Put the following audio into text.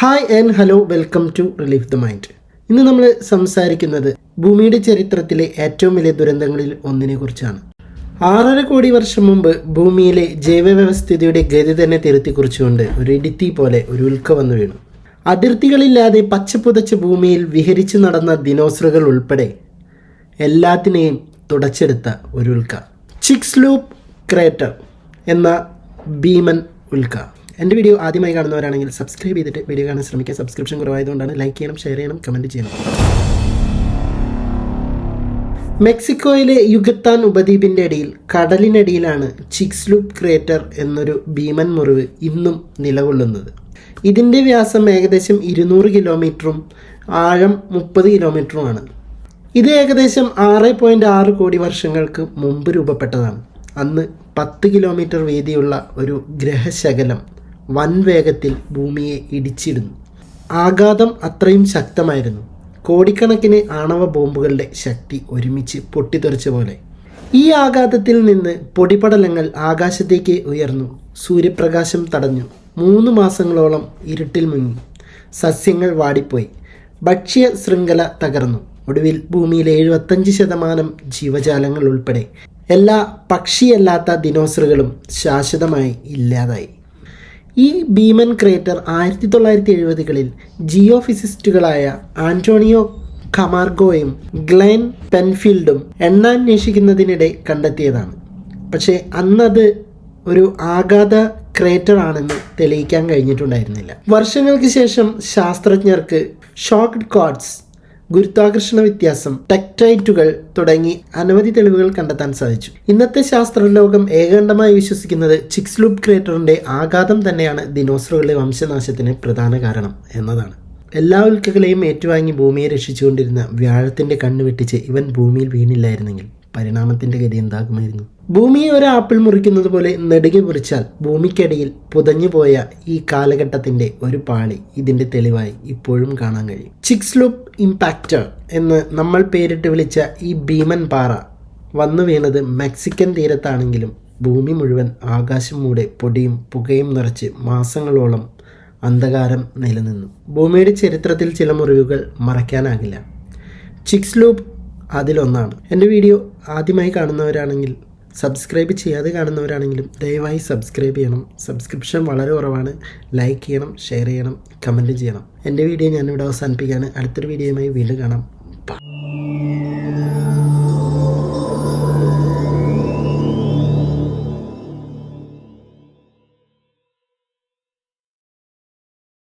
Hi and hello, welcome to relief the mind. ഇന്ന് നമ്മൾ സംസാരിക്കുന്നത് ഭൂമിയുടെ ചരിത്രത്തിലെ ഏറ്റവും വലിയ ദുരന്തങ്ങളിൽ ഒന്നിനെ കുറിച്ചാണ്. 6.5 കോടി വർഷം മുമ്പ് ഭൂമിയിലെ ജൈവവ്യവസ്ഥിതിയുടെ ഗതി തന്നെ തിരുത്തിക്കുറിച്ചുകൊണ്ട് ഒരു ഇടിത്തി പോലെ ഒരു ഉൽക്ക വന്നു വീണു. അതിർത്തികളില്ലാതെ പച്ചപ്പുതച്ച ഭൂമിയിൽ വിഹരിച്ചു നടന്ന ദിനോസറുകൾ ഉൾപ്പെടെ എല്ലാത്തിനെയും തുടച്ചെടുത്ത ഒരു ഉൽക്ക, ചിക്സ്ലൂപ്പ് ക്രേറ്റർ എന്ന ഭീമൻ ഉൽക്ക. എൻ്റെ വീഡിയോ ആദ്യമായി കാണുന്നവരാണെങ്കിൽ സബ്സ്ക്രൈബ് ചെയ്തിട്ട് വീഡിയോ കാണാൻ ശ്രമിക്കുക. സബ്സ്ക്രിപ്ഷൻ കുറവായതുകൊണ്ടാണ്. ലൈക്ക് ചെയ്യണം, ഷെയർ ചെയ്യണം, കമൻറ്റ് ചെയ്യണം. മെക്സിക്കോയിലെ യുഗത്താൻ ഉപദ്വീപിൻ്റെ അടിയിൽ കടലിനടിയിലാണ് ചിക്സ്ലൂപ്പ് ക്രേറ്റർ എന്നൊരു ഭീമൻ മുറിവ് ഇന്നും നിലകൊള്ളുന്നത്. ഇതിൻ്റെ വ്യാസം ഏകദേശം 200 കിലോമീറ്ററും ആഴം 30 കിലോമീറ്ററുമാണ്. ഇത് ഏകദേശം 6.6 കോടി വർഷങ്ങൾക്ക് മുമ്പ് രൂപപ്പെട്ടതാണ്. അന്ന് 10 കിലോമീറ്റർ വീതിയുള്ള ഒരു ഗ്രഹശകലം വൻ വേഗത്തിൽ ഭൂമിയെ ഇടിച്ചിടുന്നു. ആഘാതം അത്രയും ശക്തമായിരുന്നു. കോടിക്കണക്കിന് ആണവ ബോംബുകളുടെ ശക്തി ഒരുമിച്ച് പൊട്ടിത്തെറിച്ച പോലെ. ഈ ആഘാതത്തിൽ നിന്ന് പൊടിപടലങ്ങൾ ആകാശത്തേക്ക് ഉയർന്നു. സൂര്യപ്രകാശം തടഞ്ഞു. 3 മാസങ്ങളോളം ഇരുട്ടിൽ മുങ്ങി. സസ്യങ്ങൾ വാടിപ്പോയി. ഭക്ഷ്യ ശൃംഖല തകർന്നു. ഒടുവിൽ ഭൂമിയിലെ 75% ജീവജാലങ്ങൾ ഉൾപ്പെടെ എല്ലാ പക്ഷിയല്ലാത്ത ദിനോസറുകളും ശാശ്വതമായി ഇല്ലാതായി. ഈ ഭീമൻ ക്രേറ്റർ 1970-കളിൽ ജിയോ ഫിസിസ്റ്റുകളായ ആന്റോണിയോ കമാർഗോയും ഗ്ലെൻ പെൻഫീൽഡും എണ്ണാന്വേഷിക്കുന്നതിനിടെ കണ്ടെത്തിയതാണ്. പക്ഷേ അന്നത് ഒരു ആഘാത ക്രേറ്റർ ആണെന്ന് തെളിയിക്കാൻ കഴിഞ്ഞിട്ടുണ്ടായിരുന്നില്ല. വർഷങ്ങൾക്ക് ശേഷം ശാസ്ത്രജ്ഞർക്ക് ഷോക്ക്ഡ് കോഡ്സ്, ഗുരുത്വാകർഷണ വ്യത്യാസം, ടെക്ടൈറ്റുകൾ തുടങ്ങി അനവധി തെളിവുകൾ കണ്ടെത്താൻ സാധിച്ചു. ഇന്നത്തെ ശാസ്ത്രലോകം ഏകകണ്ഠമായി വിശ്വസിക്കുന്നത് ചിക്സ്ലൂപ്പ് ക്രേറ്ററിന്റെ ആഘാതം തന്നെയാണ് ദിനോസറുകളുടെ വംശനാശത്തിന് പ്രധാന കാരണം എന്നതാണ്. എല്ലാ ഉൽക്കകളെയും ഏറ്റുവാങ്ങി ഭൂമിയെ രക്ഷിച്ചുകൊണ്ടിരുന്ന വ്യാഴത്തിന്റെ കണ്ണ് വെട്ടിച്ച് ഇവൻ ഭൂമിയിൽ വീണില്ലായിരുന്നെങ്കിൽ പരിണാമത്തിന്റെ ഗതി എന്താകുമായിരുന്നു? ഭൂമിയെ ഒരു ആപ്പിൾ മുറിക്കുന്നത് പോലെ നെടുകെ മുറിച്ചാൽ ഭൂമിക്കടിയിൽ പുതഞ്ഞുപോയ ഈ കാലഘട്ടത്തിന്റെ ഒരു പാളി ഇതിന്റെ തെളിവായി ഇപ്പോഴും കാണാൻ കഴിയും. ചിക്സ്ലൂപ്പ് ഇമ്പാക്റ്റർ എന്ന് നമ്മൾ പേരിട്ട് വിളിച്ച ഈ ഭീമൻ പാറ വന്നു വീണത് മെക്സിക്കൻ തീരത്താണെങ്കിലും ഭൂമി മുഴുവൻ ആകാശം മൂടെ പൊടിയും പുകയും നിറച്ച് മാസങ്ങളോളം അന്ധകാരം നിലനിന്നു. ഭൂമിയുടെ ചരിത്രത്തിൽ ചില മുറിവുകൾ മറയ്ക്കാനാകില്ല. ചിക്സ്ലൂപ്പ് അതിലൊന്നാണ്. എൻ്റെ വീഡിയോ ആദ്യമായി കാണുന്നവരാണെങ്കിൽ, സബ്സ്ക്രൈബ് ചെയ്യാതെ കാണുന്നവരാണെങ്കിലും ദയവായി സബ്സ്ക്രൈബ് ചെയ്യണം. സബ്സ്ക്രിപ്ഷൻ വളരെ കുറവാണ്. ലൈക്ക് ചെയ്യണം, ഷെയർ ചെയ്യണം, കമൻറ്റ് ചെയ്യണം. എൻ്റെ വീഡിയോ ഞാനിവിടെ അവസാനിപ്പിക്കുകയാണ്. അടുത്തൊരു വീഡിയോയുമായി വീണ്ടും കാണാം.